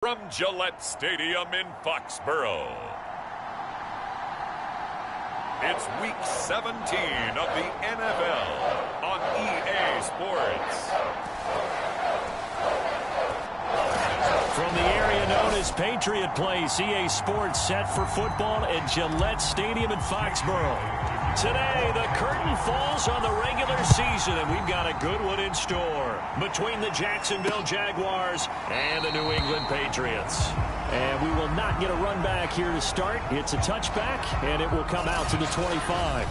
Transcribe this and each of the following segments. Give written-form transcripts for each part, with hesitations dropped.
From Gillette Stadium in Foxborough, it's Week 17 of the NFL on EA Sports. From the area known as Patriot Place, EA Sports set for football at Gillette Stadium in Foxborough. Today, the curtain falls on the regular season, and we've got a good one in store between the Jacksonville Jaguars and the New England Patriots. And we will not get a run back here to start. It's a touchback, and it will come out to the 25.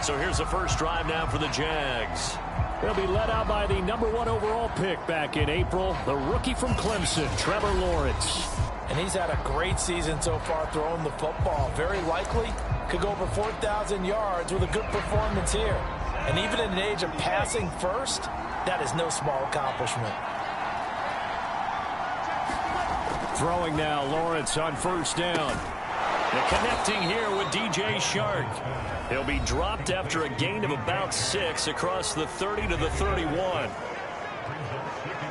So here's the first drive now for the Jags. They'll be led out by the #1 overall pick back in April, the rookie from Clemson, Trevor Lawrence. And he's had a great season so far throwing the football. Very likely could go over 4,000 yards with a good performance here. And even in an age of passing first, that is no small accomplishment. Throwing now, Lawrence on first down. And connecting here with DJ Shark. He'll be dropped after a gain of about 6 across the 30 to the 31.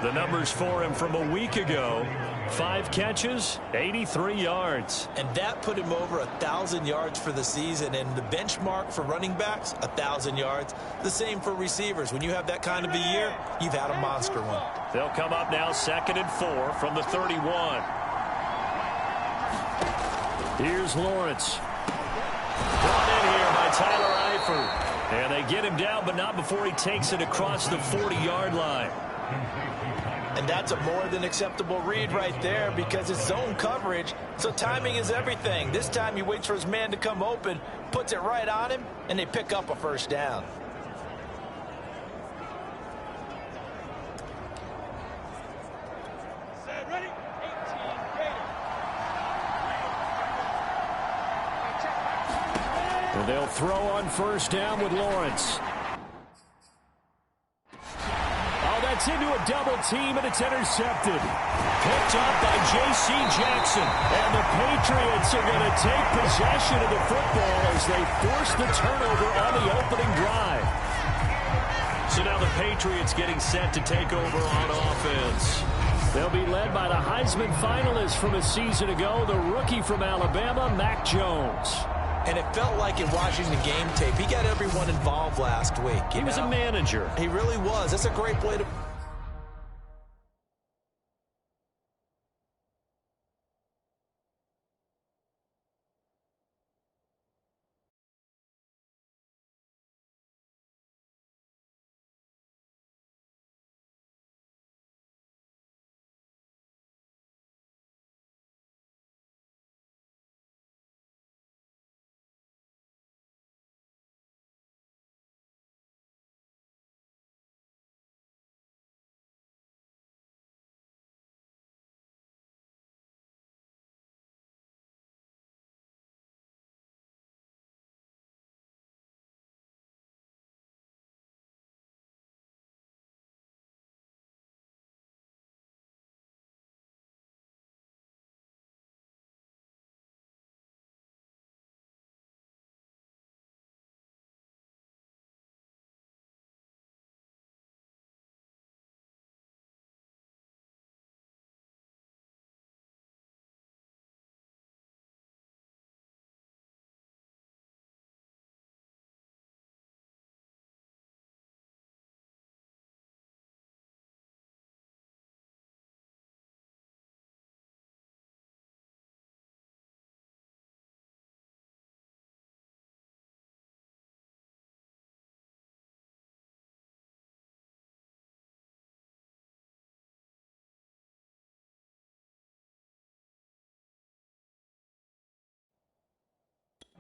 The numbers for him from a week ago: 5 catches, 83 yards. And that put him over 1,000 yards for the season. And the benchmark for running backs, 1,000 yards. The same for receivers. When you have that kind of a year, you've had a monster one. They'll come up now 2nd and 4 from the 31. Here's Lawrence. Brought in here by Tyler Eifert. And they get him down, but not before he takes it across the 40-yard line. And that's a more than acceptable read right there because it's zone coverage, so timing is everything. This time he waits for his man to come open, puts it right on him, and they pick up a first down. And they'll throw on first down with Lawrence. It's into a double team, and it's intercepted. Picked up by J.C. Jackson. And the Patriots are going to take possession of the football as they force the turnover on the opening drive. So now the Patriots getting set to take over on offense. They'll be led by the Heisman finalist from a season ago, the rookie from Alabama, Mac Jones. And it felt like in watching the game tape, he got everyone involved last week. He was a manager. He really was. That's a great play to...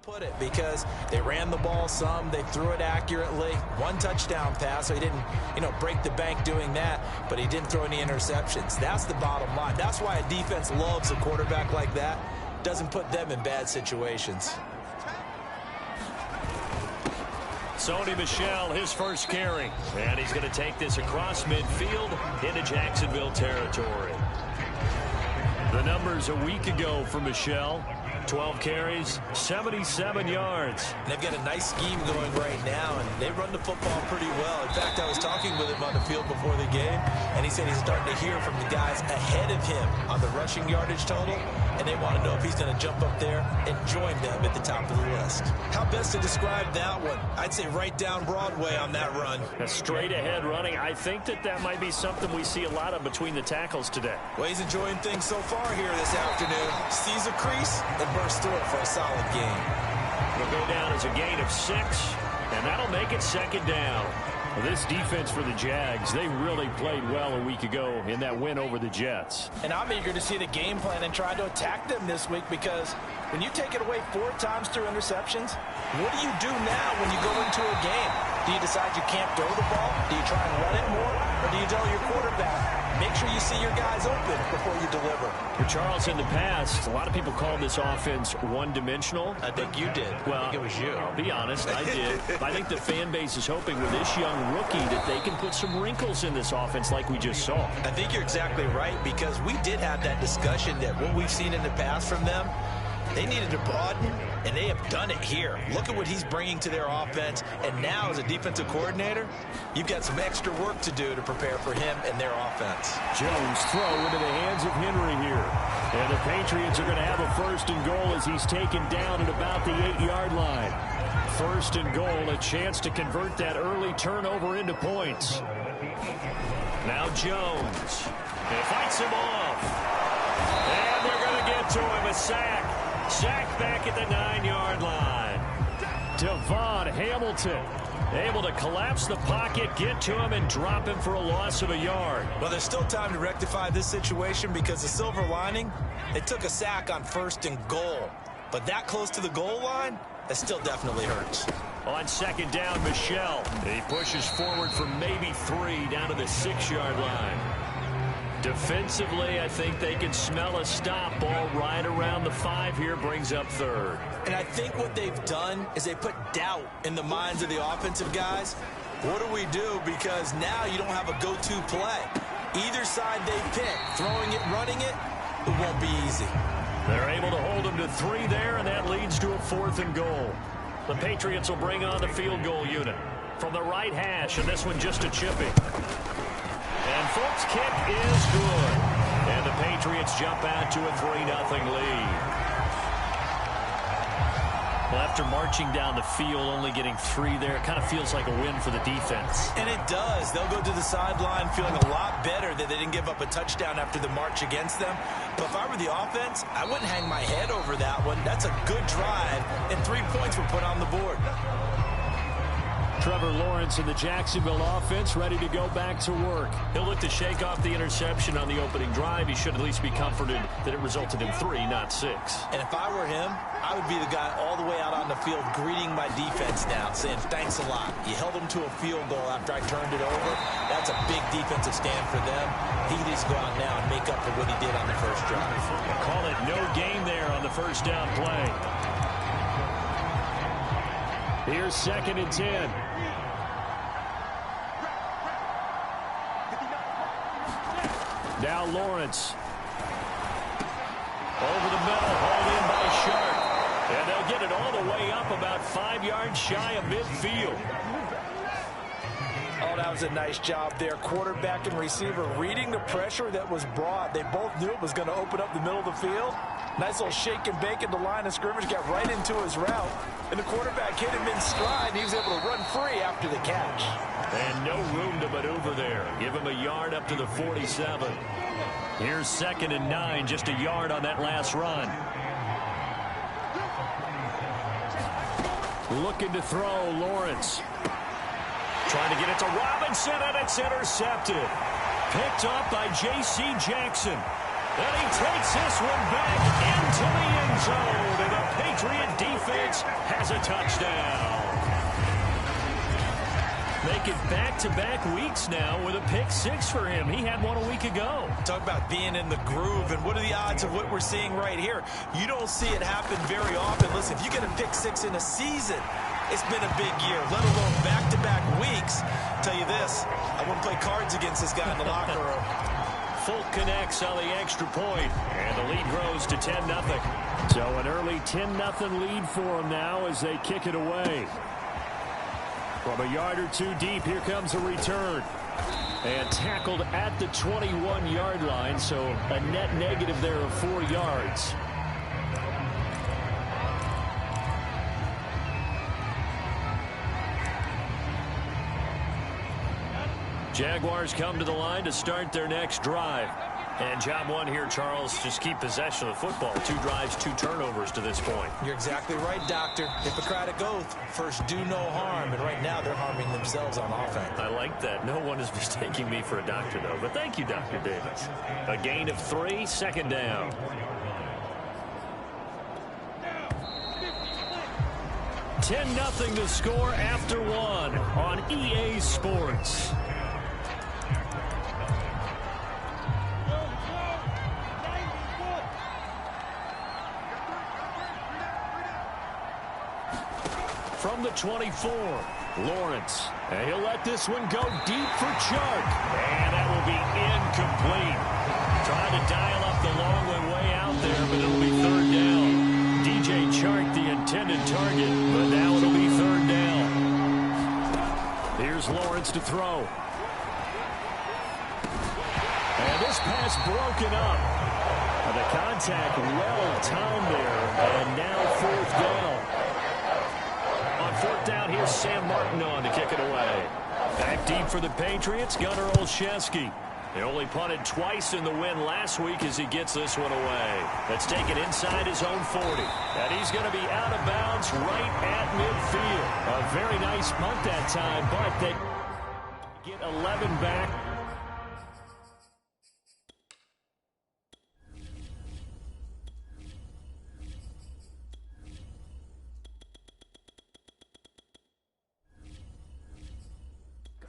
put it because they ran the ball some, they threw it accurately, 1 touchdown pass, so he didn't, break the bank doing that, but he didn't throw any interceptions. That's the bottom line. That's why a defense loves a quarterback like that. Doesn't put them in bad situations. Sony Michel, his first carry. And he's going to take this across midfield into Jacksonville territory. The numbers a week ago for Michel: 12 carries, 77 yards. And they've got a nice scheme going right now, and they run the football pretty well. In fact, I was talking with him on the field before the game, and he said he's starting to hear from the guys ahead of him on the rushing yardage total, and they want to know if he's going to jump up there and join them at the top of the list. How best to describe that one? I'd say right down Broadway on that run. A straight ahead running. I think that might be something we see a lot of between the tackles today. Well, he's enjoying things so far here this afternoon. Sees a crease and bursts through it for a solid gain. It'll go down as a gain of 6, and that'll make it second down. Well, this defense for the Jags, they really played well a week ago in that win over the Jets. And I'm eager to see the game plan and try to attack them this week, because when you take it away 4 times through interceptions, what do you do now when you go into a game? Do you decide you can't throw the ball? Do you try and run it more? Or do you tell your quarterback, make sure you see your guys open before you deliver? For Charles, in the past, a lot of people call this offense one-dimensional. I think you did. Well, I think it was you. I'll be honest, I did. I think the fan base is hoping with this young rookie that they can put some wrinkles in this offense like we just saw. I think you're exactly right, because we did have that discussion that what we've seen in the past from them, they needed to broaden, and they have done it here. Look at what he's bringing to their offense, and now as a defensive coordinator, you've got some extra work to do to prepare for him and their offense. Jones throw into the hands of Henry here. And the Patriots are going to have a 1st and goal as he's taken down at about the 8-yard line. 1st and goal, a chance to convert that early turnover into points. Now Jones. He fights him off. And they're going to get to him, a sack. Sack back at the 9-yard line. Devon Hamilton able to collapse the pocket, get to him, and drop him for a loss of a yard. Well, there's still time to rectify this situation, because the silver lining, they took a sack on 1st and goal. But that close to the goal line, that still definitely hurts. On 2nd down, Michel. He pushes forward for maybe 3 down to the 6-yard line. Defensively, I think they can smell a stop. Ball right around the 5 here, brings up 3rd. And I think what they've done is they put doubt in the minds of the offensive guys. What do we do? Because now you don't have a go-to play. Either side they pick, throwing it, running it, it won't be easy. They're able to hold them to 3 there, and that leads to a 4th and goal. The Patriots will bring on the field goal unit from the right hash, and this one just a chipping. And Folks' kick is good. And the Patriots jump out to a 3-0 lead. Well, after marching down the field, only getting 3 there, it kind of feels like a win for the defense. And it does. They'll go to the sideline feeling a lot better that they didn't give up a touchdown after the march against them. But if I were the offense, I wouldn't hang my head over that one. That's a good drive, and 3 points were put on the board. Trevor Lawrence in the Jacksonville offense ready to go back to work. He'll look to shake off the interception on the opening drive. He should at least be comforted that it resulted in 3, not 6. And if I were him, I would be the guy all the way out on the field greeting my defense now, saying thanks a lot. You held them to a field goal after I turned it over. That's a big defensive stand for them. He needs to go out now and make up for what he did on the first drive. Call it no gain there on the first down play. Here's 2nd and 10. Now Lawrence. Over the middle, hauled in by Sharp. And they'll get it all the way up about 5 yards shy of midfield. Oh, that was a nice job there. Quarterback and receiver reading the pressure that was brought. They both knew it was going to open up the middle of the field. Nice little shake and bake at the line of scrimmage, got right into his route. And the quarterback hit him in stride. He was able to run free after the catch. And no room to maneuver there. Give him a yard up to the 47. Here's 2nd and 9, just a yard on that last run. Looking to throw, Lawrence. Trying to get it to Robinson, and it's intercepted. Picked up by J.C. Jackson. And he takes this one back into the end zone. And the Patriot defense has a touchdown. Making back-to-back weeks now with a pick 6 for him. He had one a week ago. Talk about being in the groove, and what are the odds of what we're seeing right here? You don't see it happen very often. Listen, if you get a pick 6 in a season, it's been a big year, let alone back-to-back weeks. I'll tell you this, I wouldn't play cards against this guy in the locker room. Folk connects on the extra point, and the lead grows to 10-0. So an early 10-0 lead for them now as they kick it away. From a yard or two deep, here comes a return. And tackled at the 21-yard line, so a net negative there of 4 yards. Jaguars come to the line to start their next drive. And job one here, Charles, just keep possession of the football. 2 drives, 2 turnovers to this point. You're exactly right, Doctor. Hippocratic oath. First, do no harm. And right now, they're harming themselves on offense. I like that. No one is mistaking me for a doctor, though. But thank you, Dr. Davis. A gain of 3, second down. $10-0 to score after 1 on EA Sports. From the 24, Lawrence. And he'll let this one go deep for Chark. And that will be incomplete. Trying to dial up the long way out there, but it'll be 3rd down. DJ Chark, the intended target, but now it'll be 3rd down. Here's Lawrence to throw. And this pass broken up. The contact well timed there, and now 4th down. On 4th down, here's Sam Martin on to kick it away. Back deep for the Patriots, Gunnar Olszewski. He only punted twice in the win last week as he gets this one away. Let's take it inside his own 40. And he's going to be out of bounds right at midfield. A very nice punt that time, but they get 11 back.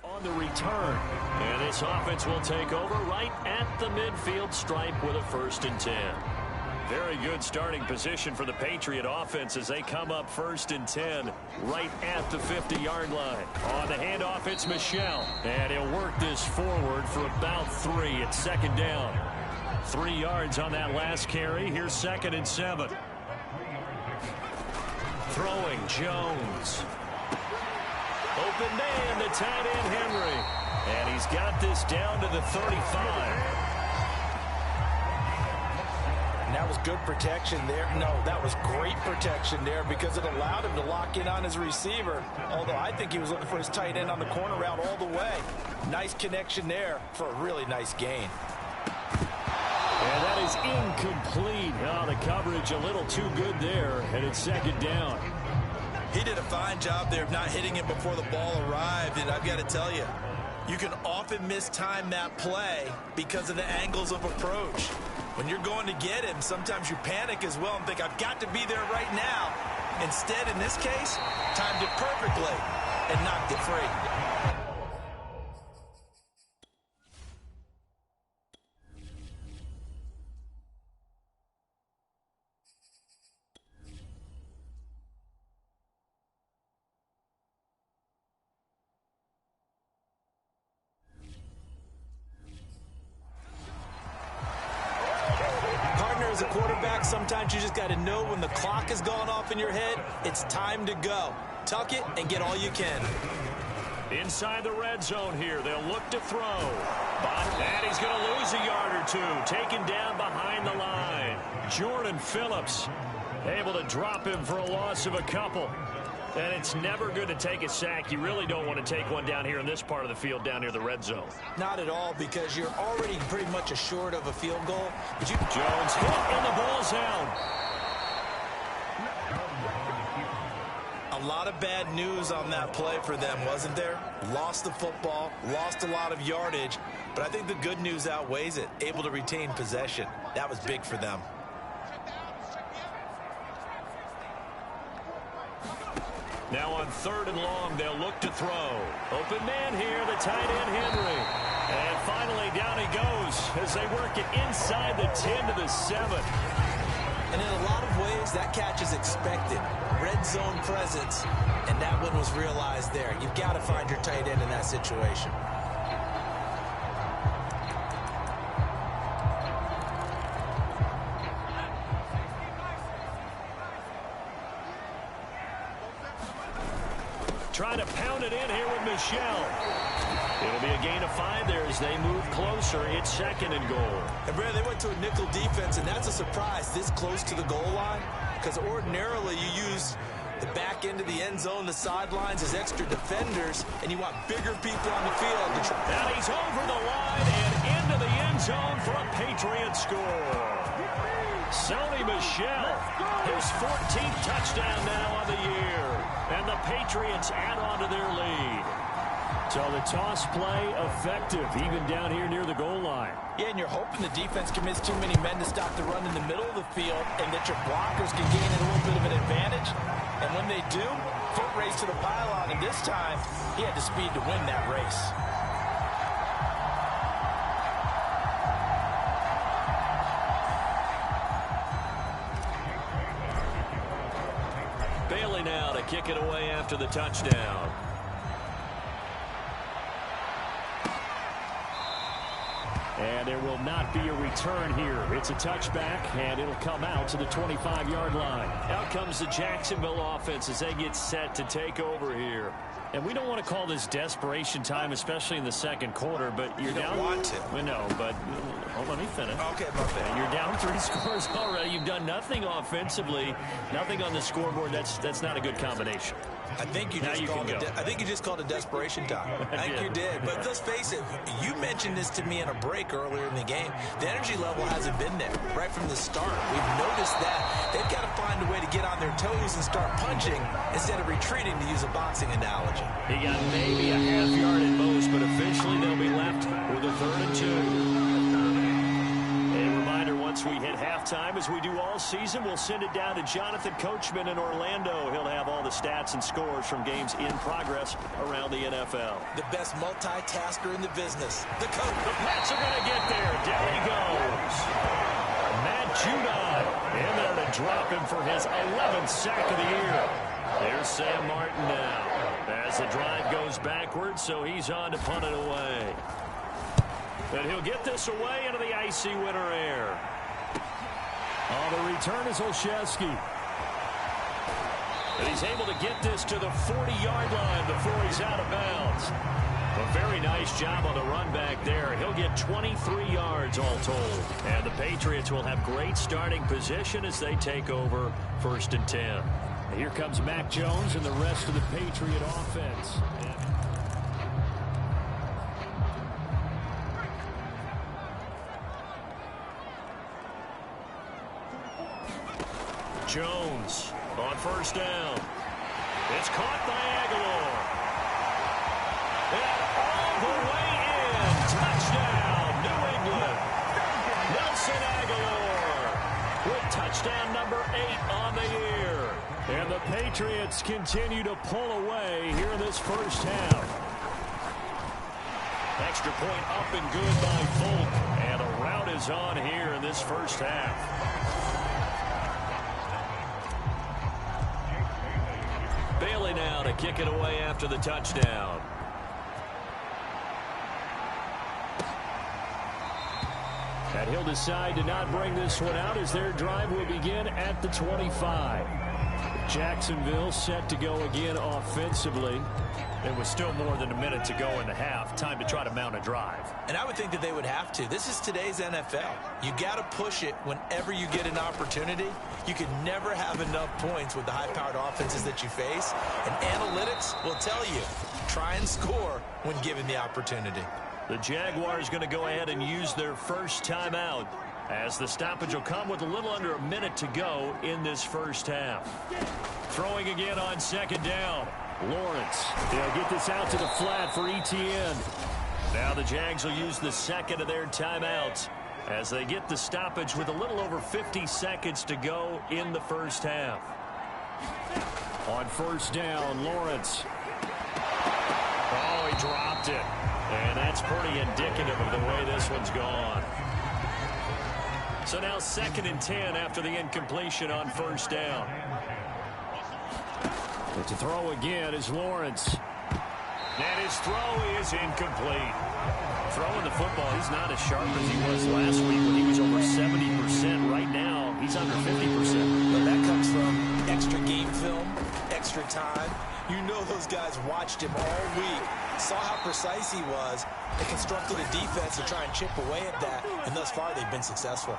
On the return, and this offense will take over right at the midfield stripe with a 1st and 10. Very good starting position for the Patriot offense as they come up 1st and 10 right at the 50-yard line. On the handoff, it's Michel, and he'll work this forward for about 3 at 2nd down. 3 yards on that last carry. Here's 2nd and 7. Throwing Jones. Open man, the tight end, Henry. And he's got this down to the 35. And that was good protection there. No, that was great protection there because it allowed him to lock in on his receiver. Although I think he was looking for his tight end on the corner route all the way. Nice connection there for a really nice gain. And that is incomplete. Oh, the coverage a little too good there, and it's 2nd down. He did a fine job there of not hitting it before the ball arrived, and I've got to tell you, you can often mistime that play because of the angles of approach. When you're going to get him, sometimes you panic as well and think, I've got to be there right now. Instead, in this case, timed it perfectly and knocked it free. As a quarterback, sometimes you just got to know when the clock has gone off in your head, it's time to go. Tuck it and get all you can. Inside the red zone here, they'll look to throw. And he's going to lose a yard or 2, taken down behind the line. Jordan Phillips able to drop him for a loss of a couple. And it's never good to take a sack. You really don't want to take one down here in this part of the field down near the red zone. Not at all, because you're already pretty much assured of a field goal. Jones hit and the ball's out. A lot of bad news on that play for them, wasn't there? Lost the football, lost a lot of yardage, but I think the good news outweighs it. Able to retain possession. That was big for them. Now on 3rd and long, they'll look to throw. Open man here, the tight end, Henry. And finally, down he goes as they work it inside the 10 to the 7. And in a lot of ways, that catch is expected. Red zone presence, and that one was realized there. You've got to find your tight end in that situation. trying to pound it in here with Michel. It'll be a gain of 5 there as they move closer. It's 2nd and goal. And Brad, they went to a nickel defense, and that's a surprise this close to the goal line, because ordinarily you use the back end of the end zone, the sidelines as extra defenders, and you want bigger people on the field. Now he's over the line and into the end zone for a Patriot score. Sony Michel, his 14th touchdown now on the year. And the Patriots add on to their lead. So the toss play effective, even down here near the goal line. Yeah, and you're hoping the defense commits too many men to stop the run in the middle of the field and that your blockers can gain a little bit of an advantage. And when they do, foot race to the pylon. And this time, he had the speed to win that race. Bailey now to kick it away after the touchdown. And there will not be a return here. It's a touchback, and it'll come out to the 25-yard line. Out comes the Jacksonville offense as they get set to take over here. And we don't want to call this desperation time, especially in the second quarter, but you're down. You don't want to. Well, no, but let me finish. Okay, my bad. You're down 3 scores already. You've done nothing offensively, nothing on the scoreboard. That's not a good combination. I think you just called it desperation time. I think you did. But let's face it, you mentioned this to me in a break earlier in the game. The energy level hasn't been there right from the start. We've noticed that. They've got to find a way to get on their toes and start punching instead of retreating, to use a boxing analogy. He got maybe a half yard at most, but officially they'll be left with a 3rd and 2. A reminder, once we hit halftime, as we do all season, we'll send it down to Jonathan Coachman in Orlando. He'll have all the stats and scores from games in progress around the NFL. The best multitasker in the business. The coach. The Pats are going to get there. Down he goes. Matt Judon in there to drop him for his 11th sack of the year. There's Sam Martin now as the drive goes backwards, so he's on to punt it away. And he'll get this away into the icy winter air. The return is Olszewski. And he's able to get this to the 40-yard line before he's out of bounds. A very nice job on the run back there. He'll get 23 yards all told. And the Patriots will have great starting position as they take over 1st and 10. And here comes Mac Jones and the rest of the Patriot offense. Jones on 1st down. It's caught by Aguilar. And all the way in. Touchdown, New England. Nelson Aguilar with touchdown number 8 on the year. And the Patriots continue to pull away here in this first half. Extra point up and good by Folk. And a rout is on here in this first half. Bailey now to kick it away after the touchdown. And he'll decide to not bring this one out as their drive will begin at the 25. Jacksonville set to go again offensively. It was still more than a minute to go in the half. Time to try to mount a drive. And I would think that they would have to. This is today's NFL. You got to push it whenever you get an opportunity. You can never have enough points with the high-powered offenses that you face. And analytics will tell you, try and score when given the opportunity. The Jaguars going to go ahead and use their first timeout as the stoppage will come with a little under a minute to go in this first half. Throwing again on 2nd down. Lawrence. They'll get this out to the flat for Etienne. Now the Jags will use the second of their timeouts as they get the stoppage with a little over 50 seconds to go in the first half. On 1st down, Lawrence. Oh, he dropped it. And that's pretty indicative of the way this one's gone. So now 2nd and 10 after the incompletion on 1st down. But to throw again is Lawrence. And his throw is incomplete. Throwing the football, he's not as sharp as he was last week when he was over 70%. Right now, he's under 50%. But that comes from extra game film, extra time. You know those guys watched him all week, saw how precise he was, and constructed a defense to try and chip away at that, and thus far they've been successful.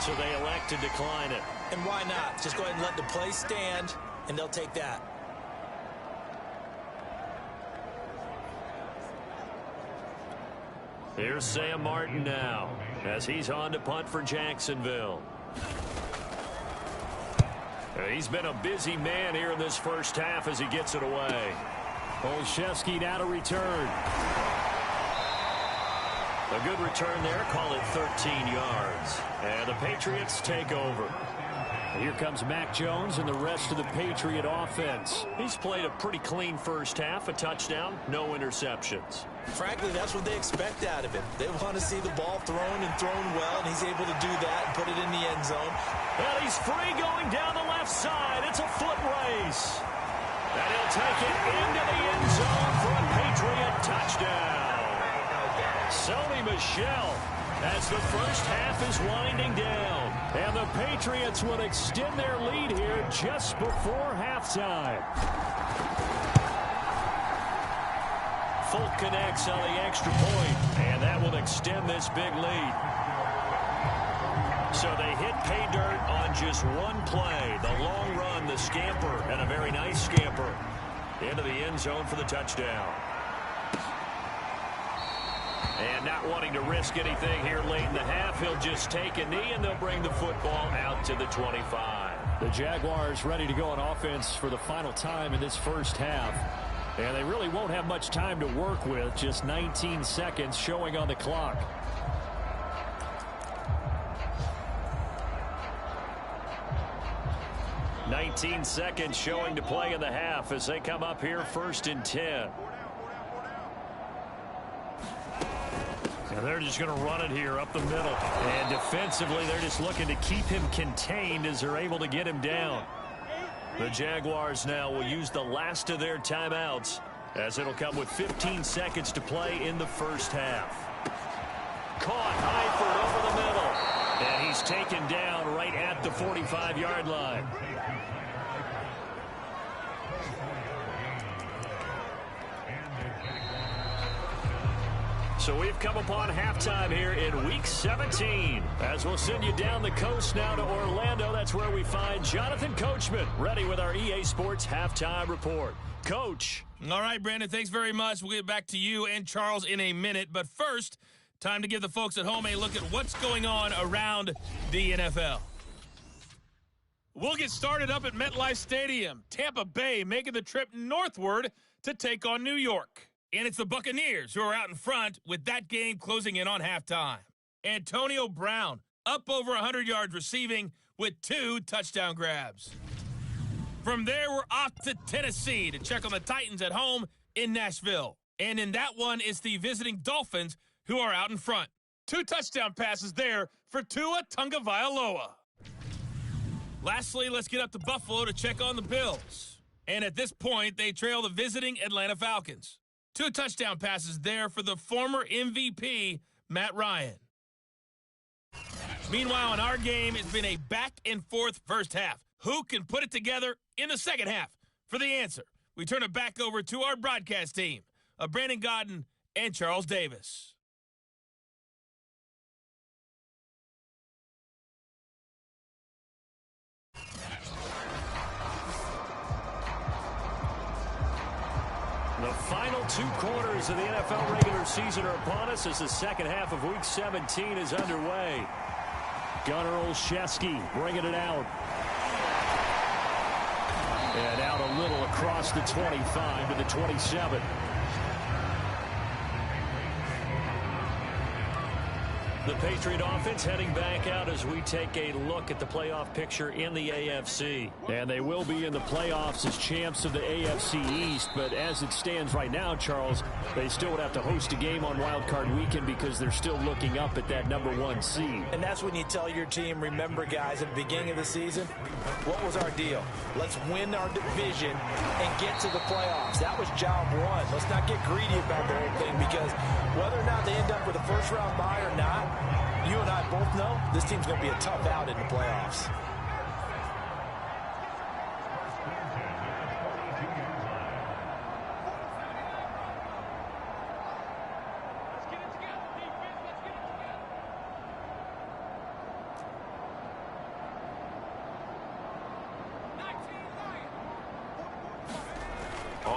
So they elect to decline it. And why not? Just go ahead and let the play stand, and they'll take that. Here's Sam Martin now as he's on to punt for Jacksonville. He's been a busy man here in this first half as he gets it away. Olszewski now to return. A good return there. Call it 13 yards. And the Patriots take over. Here comes Mac Jones and the rest of the Patriot offense. He's played a pretty clean first half, a touchdown, no interceptions. Frankly, that's what they expect out of him. They want to see the ball thrown and thrown well, and he's able to do that and put it in the end zone. And he's free going down the left side. It's a foot race. And he'll take it into the end zone for a Patriot touchdown. Sony Michel as the first half is winding down. And the Patriots will extend their lead here just before halftime. Folk connects on the extra point, and that will extend this big lead. So they hit pay dirt on just one play. The long run, the scamper, and a very nice scamper into the end zone for the touchdown. And not wanting to risk anything here late in the half, he'll just take a knee, and they'll bring the football out to the 25. The Jaguars ready to go on offense for the final time in this first half. And they really won't have much time to work with, just 19 seconds showing on the clock. $19 seconds showing to play in the half as they come up here 1st and 10. And they're just going to run it here up the middle. And defensively, they're just looking to keep him contained as they're able to get him down. The Jaguars now will use the last of their timeouts as it'll come with 15 seconds to play in the first half. Caught Eifert over the middle. And he's taken down right at the 45-yard line. So we've come upon halftime here in Week 17. As we'll send you down the coast now to Orlando, that's where we find Jonathan Coachman, ready with our EA Sports Halftime Report. Coach. All right, Brandon, thanks very much. We'll get back to you and Charles in a minute. But first, time to give the folks at home a look at what's going on around the NFL. We'll get started up at MetLife Stadium. Tampa Bay making the trip northward to take on New York. And it's the Buccaneers who are out in front with that game closing in on halftime. Antonio Brown up over 100 yards receiving with 2 touchdown grabs. From there, we're off to Tennessee to check on the Titans at home in Nashville. And in that one, it's the visiting Dolphins who are out in front. 2 touchdown passes there for Tua Tagovailoa. Lastly, let's get up to Buffalo to check on the Bills. And at this point, they trail the visiting Atlanta Falcons. 2 touchdown passes there for the former MVP, Matt Ryan. Meanwhile, in our game, it's been a back-and-forth first half. Who can put it together in the second half? For the answer, we turn it back over to our broadcast team of Brandon Godden and Charles Davis. The final 2 quarters of the NFL regular season are upon us as the second half of Week 17 is underway. Gunnar Olszewski bringing it out. And out a little across the 25 to the 27. The Patriot offense heading back out as we take a look at the playoff picture in the AFC. And they will be in the playoffs as champs of the AFC East. But as it stands right now, Charles, they still would have to host a game on Wild Card Weekend because they're still looking up at that #1 seed. And that's when you tell your team, remember, guys, at the beginning of the season, what was our deal? Let's win our division and get to the playoffs. That was job 1. Let's not get greedy about the whole thing because whether or not they end up with a first-round bye or not, you and I both know this team's going to be a tough out in the playoffs.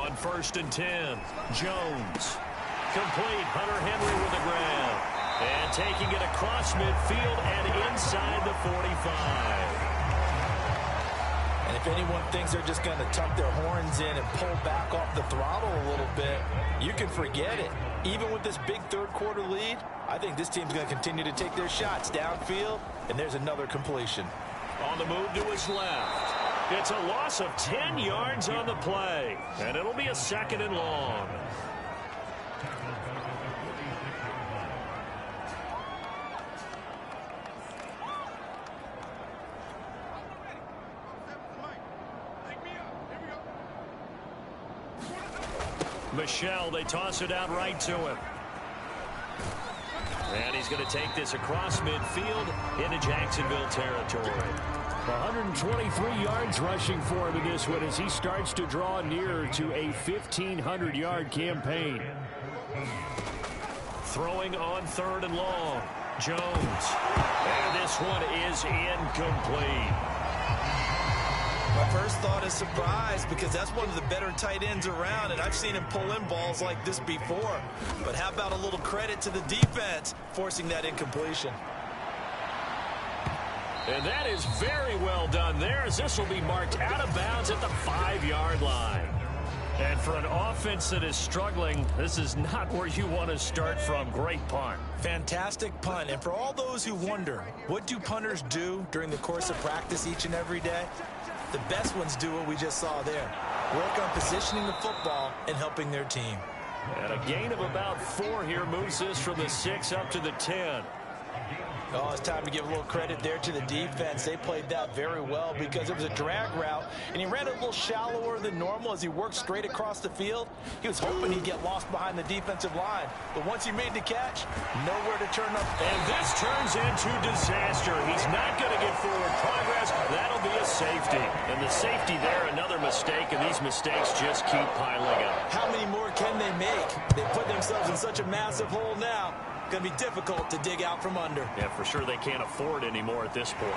On 1st and 10, Jones. Complete. Hunter Henry with the grab. And taking it across midfield and inside the 45. And if anyone thinks they're just going to tuck their horns in and pull back off the throttle a little bit, you can forget it. Even with this big third-quarter lead, I think this team's going to continue to take their shots downfield, and there's another completion. On the move to his left. It's a loss of 10 yards on the play, and it'll be a 2nd and long. Michelle, they toss it out right to him. And he's going to take this across midfield into Jacksonville territory. 123 yards rushing for him in this one as he starts to draw nearer to a 1,500-yard campaign. Throwing on 3rd and long. Jones. And this one is incomplete. My first thought is surprise because that's one of the better tight ends around, and I've seen him pull in balls like this before. But how about a little credit to the defense forcing that incompletion? And that is very well done there, as this will be marked out of bounds at the 5-yard line. And for an offense that is struggling, this is not where you want to start from. Great punt. Fantastic punt. And for all those who wonder, what do punters do during the course of practice each and every day? The best ones do what we just saw there. Work on positioning the football and helping their team. And a gain of about 4 here moves this from the 6 up to the 10. Oh, it's time to give a little credit there to the defense. They played that very well because it was a drag route, and he ran a little shallower than normal as he worked straight across the field. He was hoping he'd get lost behind the defensive line, but once he made the catch, nowhere to turn up. And this turns into disaster. He's not going to get forward progress. That'll be a safety. And the safety there, another mistake, and these mistakes just keep piling up. How many more can they make? They put themselves in such a massive hole now. Going to be difficult to dig out from under. Yeah, for sure they can't afford anymore at this point.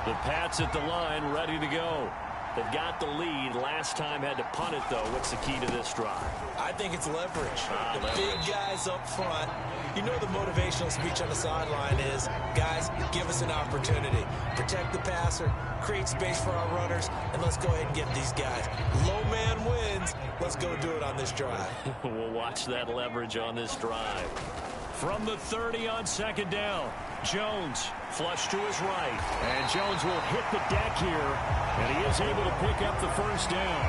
The Pats at the line, ready to go. They've got the lead. Last time had to punt it, though. What's the key to this drive? I think it's leverage. The Leverage. big guys up front. You know the motivational speech on the sideline is, guys, give us an opportunity. Protect the passer, create space for our runners, and let's go ahead and get these guys. Low man wins. Let's go do it on this drive. We'll watch that leverage on this drive. From the 30 on 2nd down, Jones flush to his right. And Jones will hit the deck here, and he is able to pick up the 1st down.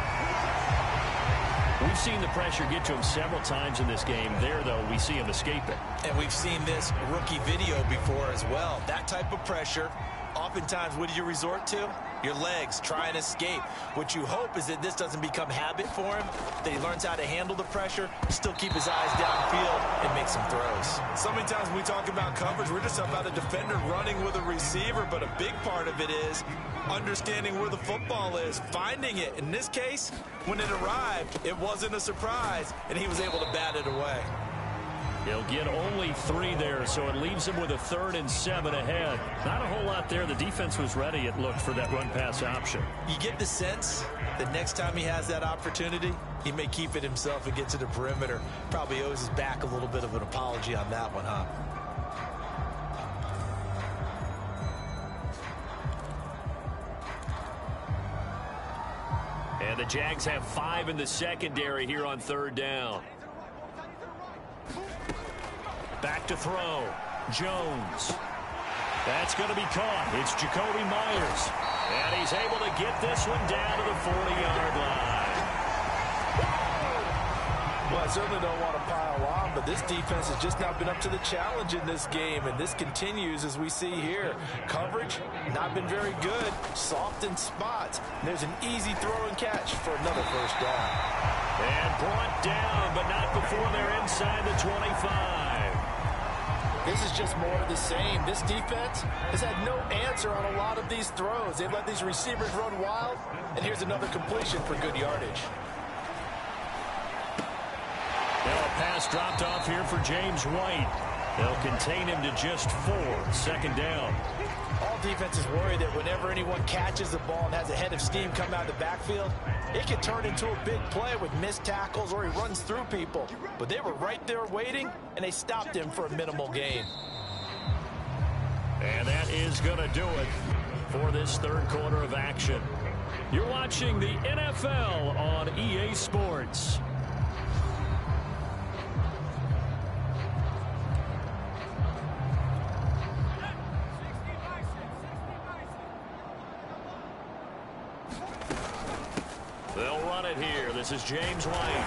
We've seen the pressure get to him several times in this game. There, though, we see him escape it. And we've seen this rookie video before as well. That type of pressure, oftentimes, what do you resort to? Your legs, try and escape. What you hope is that this doesn't become habit for him, that he learns how to handle the pressure, still keep his eyes downfield, and make some throws. So many times when we talk about coverage, we're just about a defender running with a receiver, but a big part of it is understanding where the football is, finding it. In this case, when it arrived, it wasn't a surprise, and he was able to bat it away. He'll get only 3 there, so it leaves him with a 3rd and 7 ahead. Not a whole lot there. The defense was ready, it looked, for that run-pass option. You get the sense that next time he has that opportunity, he may keep it himself and get to the perimeter. Probably owes his back a little bit of an apology on that one, huh? And the Jags have 5 in the secondary here on 3rd down. Back to throw. Jones. That's going to be caught. It's Jacoby Myers. And he's able to get this one down to the 40-yard line. Well, I certainly don't want to pile on, but this defense has just not been up to the challenge in this game, and this continues as we see here. Coverage, not been very good. Soft in spots. And there's an easy throw and catch for another 1st down. And brought down, but not before they're inside the 25. This is just more of the same. This defense has had no answer on a lot of these throws. They've let these receivers run wild, and here's another completion for good yardage. Now a pass dropped off here for James White. They'll contain him to just 4. Second down. All defenses worry that whenever anyone catches the ball and has a head of steam come out of the backfield, it can turn into a big play with missed tackles or he runs through people. But they were right there waiting, and they stopped him for a minimal gain. And that is going to do it for this third quarter of action. You're watching the NFL on EA Sports. They'll run it here. This is James White.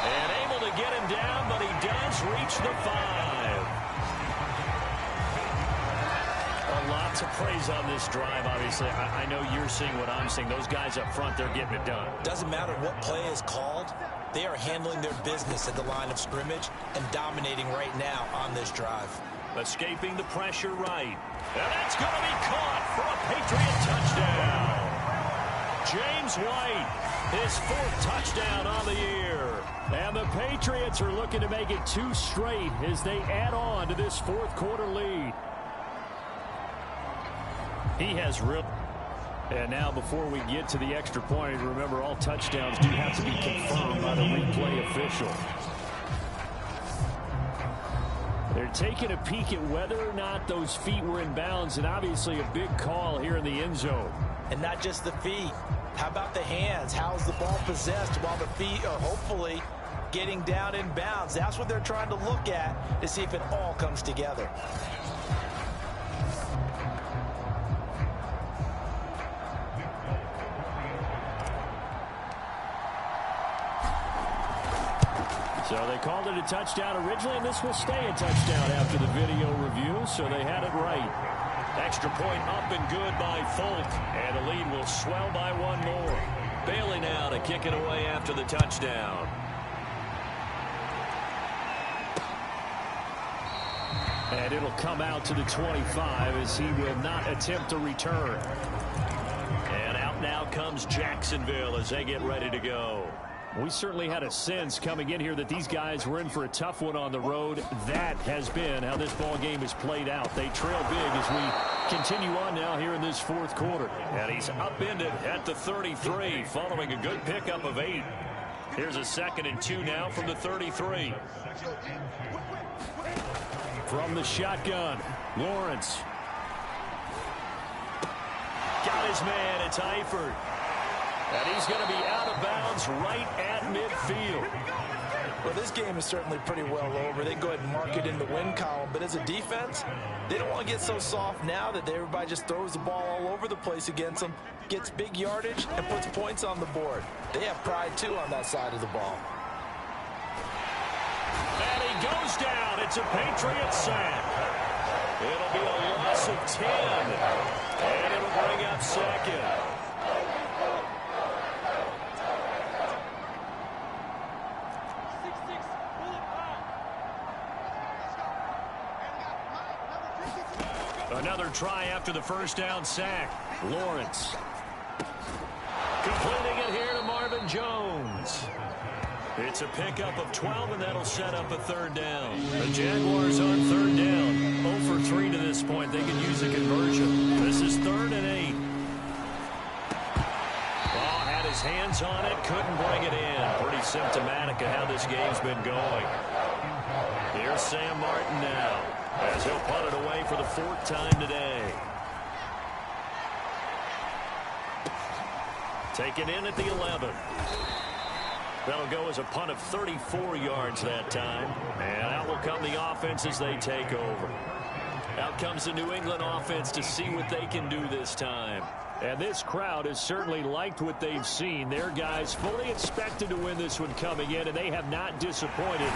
And able to get him down, but he does reach the 5. Lots of praise on this drive, obviously. I know you're seeing what I'm seeing. Those guys up front, they're getting it done. Doesn't matter what play is called. They are handling their business at the line of scrimmage and dominating right now on this drive. Escaping the pressure right. And that's going to be caught for a Patriot touchdown. James White, his 4th touchdown on the year. And the Patriots are looking to make it 2 straight as they add on to this 4th quarter lead. He has real. And now before we get to the extra point, remember all touchdowns do have to be confirmed by the replay official. They're taking a peek at whether or not those feet were in bounds, and obviously a big call here in the end zone. And not just the feet. How about the hands? How's the ball possessed while the feet are hopefully getting down in bounds? That's what they're trying to look at to see if it all comes together. So they called it a touchdown originally, and this will stay a touchdown after the video review, so they had it right. Extra point up and good by Folk, and the lead will swell by 1 more. Bailey now to kick it away after the touchdown. And it'll come out to the 25 as he will not attempt a return. And out now comes Jacksonville as they get ready to go. We certainly had a sense coming in here that these guys were in for a tough one on the road. That has been how this ball game has played out. They trail big as we continue on now here in this 4th quarter. And he's upended at the 33 following a good pickup of 8. Here's a 2nd and 2 now from the 33. From the shotgun, Lawrence. Got his man, it's Eifert. And he's going to be out of bounds right at midfield. Well, this game is certainly pretty well over. They go ahead and mark it in the win column. But as a defense, they don't want to get so soft now that everybody just throws the ball all over the place against them, gets big yardage, and puts points on the board. They have pride, too, on that side of the ball. And he goes down. It's a Patriot sack. It'll be a loss of 10. And it'll bring up 2nd. Another try after the first down sack. Lawrence. Completing it here to Marvin Jones. It's a pickup of 12, and that'll set up a 3rd down. The Jaguars on 3rd down. 0 for 3 to this point. They can use a conversion. This is 3rd and 8. Ball had his hands on it. Couldn't bring it in. Pretty symptomatic of how this game's been going. Here's Sam Martin now, as he'll punt it away for the 4th time today. Taken in at the 11. That'll go as a punt of 34 yards that time. And out will come the offense as they take over. Out comes the New England offense to see what they can do this time. And this crowd has certainly liked what they've seen. Their guys fully expected to win this one coming in, and they have not disappointed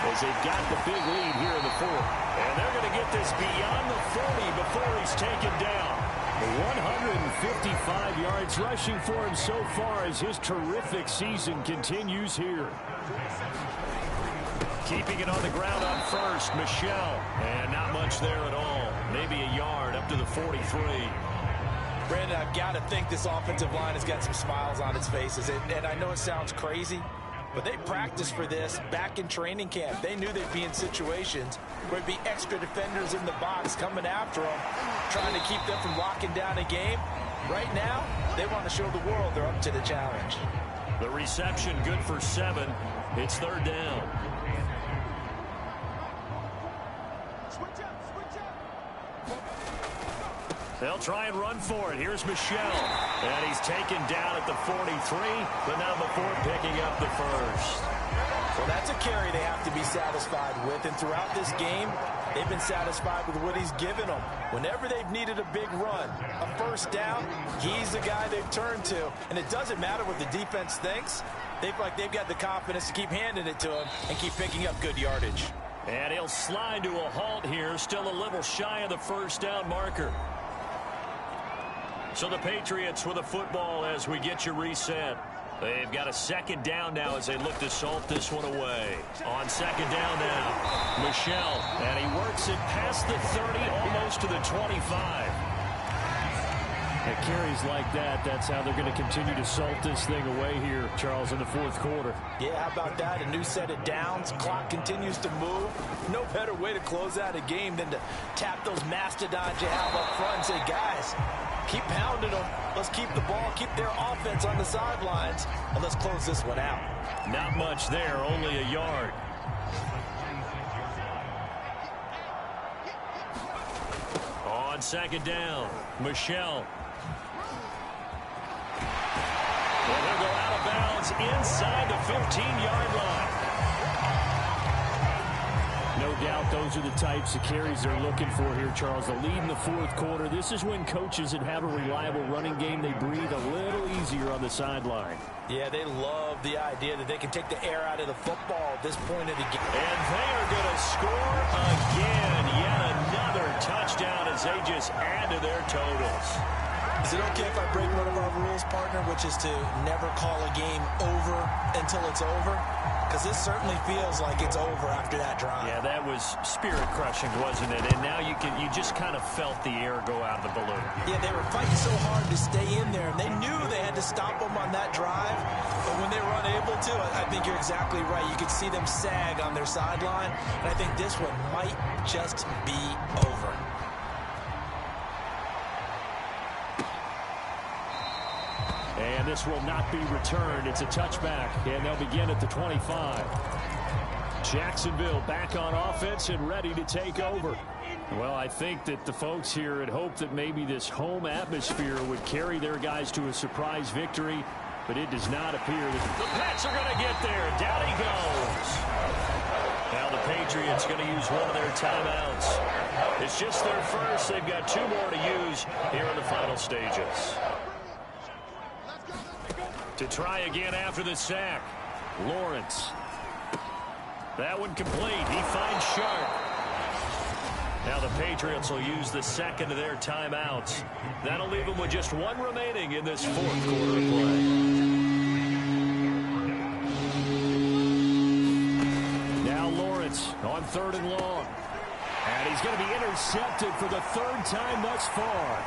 as they've got the big lead here in the 4th. And they're going to get this beyond the 40 before he's taken down. 155 yards rushing for him so far as his terrific season continues here. Keeping it on the ground on first, Michelle. And not much there at all. Maybe a yard up to the 43. Brandon, I've got to think this offensive line has got some smiles on its faces. And I know it sounds crazy, But they practiced for this back in training camp. They knew they'd be in situations where there'd be extra defenders in the box coming after them, trying to keep them from locking down a game. Right now, they want to show the world they're up to the challenge. The reception good for 7. It's 3rd down. They'll try and run for it. Here's Michel. And he's taken down at the 43, but not before picking up the first. Well, that's a carry they have to be satisfied with. And throughout this game, they've been satisfied with what he's given them. Whenever they've needed a big run, a first down, he's the guy they've turned to. And it doesn't matter what the defense thinks. They feel like they've got the confidence to keep handing it to him and keep picking up good yardage. And he'll slide to a halt here, still a little shy of the first down marker. So the Patriots with a football as we get you reset. They've got a 2nd down now as they look to salt this one away. On 2nd down now, Michel, and he works it past the 30, almost to the 25. At carries like that, that's how they're going to continue to salt this thing away here, Charles, in the 4th quarter. Yeah, how about that? A new set of downs. Clock continues to move. No better way to close out a game than to tap those mastodons you have up front and say, guys, keep pounding them. Let's keep the ball, keep their offense on the sidelines, and let's close this one out. Not much there, only a yard. On 2nd down, Michel. Well, he'll go out of bounds inside the 15-yard line. No doubt those are the types of carries they're looking for here, Charles. The lead in the 4th quarter. This is when coaches that have a reliable running game, they breathe a little easier on the sideline. Yeah, they love the idea that they can take the air out of the football at this point of the game. And they are going to score again. Yet another touchdown as they just add to their totals. Is it okay if I break one of our rules, partner, which is to never call a game over until it's over? Because this certainly feels like it's over after that drive. Yeah, that was spirit-crushing, wasn't it? And now you just kind of felt the air go out of the balloon. Yeah, they were fighting so hard to stay in there, and they knew they had to stop them on that drive. But when they were unable to, I think you're exactly right. You could see them sag on their sideline, and I think this one might just be over. And this will not be returned. It's a touchback, and they'll begin at the 25. Jacksonville back on offense and ready to take over. Well, I think that the folks here had hoped that maybe this home atmosphere would carry their guys to a surprise victory, but it does not appear that the Pats are going to get there. Down he goes. Now the Patriots going to use one of their timeouts. It's just their first. They've got 2 more to use here in the final stages. To try again after the sack, Lawrence. That one complete. He finds Sharp. Now the Patriots will use the 2nd of their timeouts. That'll leave them with just 1 remaining in this 4th quarter of play. Now Lawrence on 3rd and long. And he's going to be intercepted for the 3rd time thus far.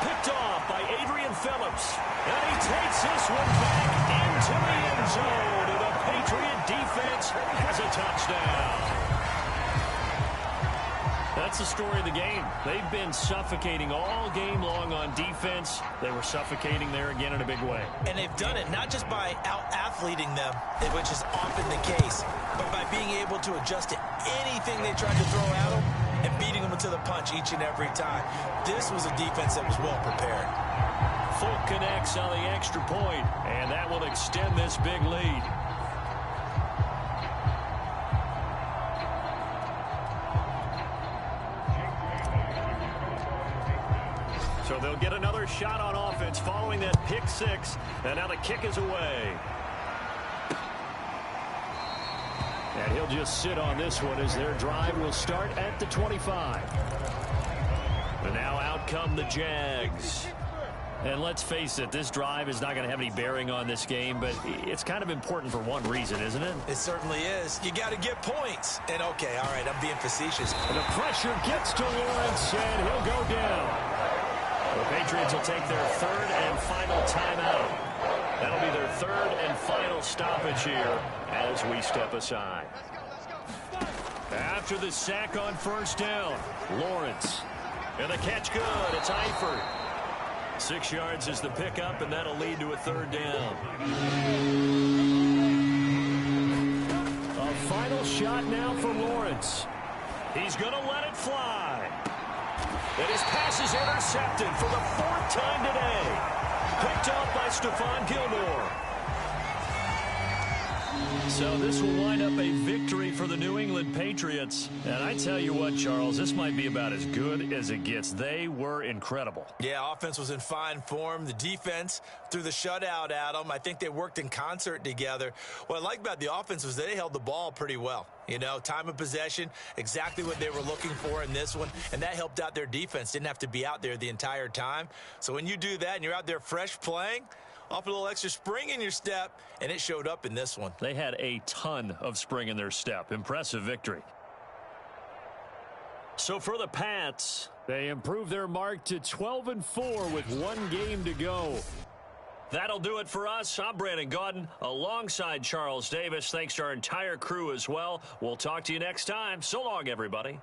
Picked off by Adrian Phillips. And he takes this one back into the end zone. And the Patriot defense has a touchdown. That's the story of the game. They've been suffocating all game long on defense. They were suffocating there again in a big way. And they've done it not just by out-athleting them, which is often the case, but by being able to adjust to anything they tried to throw at them and beating them to the punch each and every time. This was a defense that was well prepared. Full connects on the extra point, and that will extend this big lead. So they'll get another shot on offense following that pick 6, and now the kick is away. And he'll just sit on this one as their drive will start at the 25. And now out come the Jags. And let's face it, this drive is not going to have any bearing on this game, but it's kind of important for one reason, isn't it? It certainly is. You got to get points. And okay, all right, I'm being facetious. And the pressure gets to Lawrence, and he'll go down. The Patriots will take their 3rd and final timeout. That'll be their third and final stoppage here as we step aside. After the sack on first down, Lawrence. And the catch good. It's Eifert. 6 yards is the pickup, and that'll lead to a third down. A final shot now for Lawrence. He's going to let it fly. And his pass is intercepted for the 4th time today. Picked up by Stephon Gilmore. So this will wind up a victory for the New England Patriots. And I tell you what, Charles, this might be about as good as it gets. They were incredible. Yeah, offense was in fine form. The defense threw the shutout at them. I think they worked in concert together. What I like about the offense was they held the ball pretty well. You know, time of possession, exactly what they were looking for in this one, and that helped out their defense. Didn't have to be out there the entire time. So when you do that and you're out there fresh playing, off a little extra spring in your step, and it showed up in this one. They had a ton of spring in their step. Impressive victory. So for the Pats, they improved their mark to 12-4 with 1 game to go. That'll do it for us. I'm Brandon Gaudin alongside Charles Davis. Thanks to our entire crew as well. We'll talk to you next time. So long, everybody.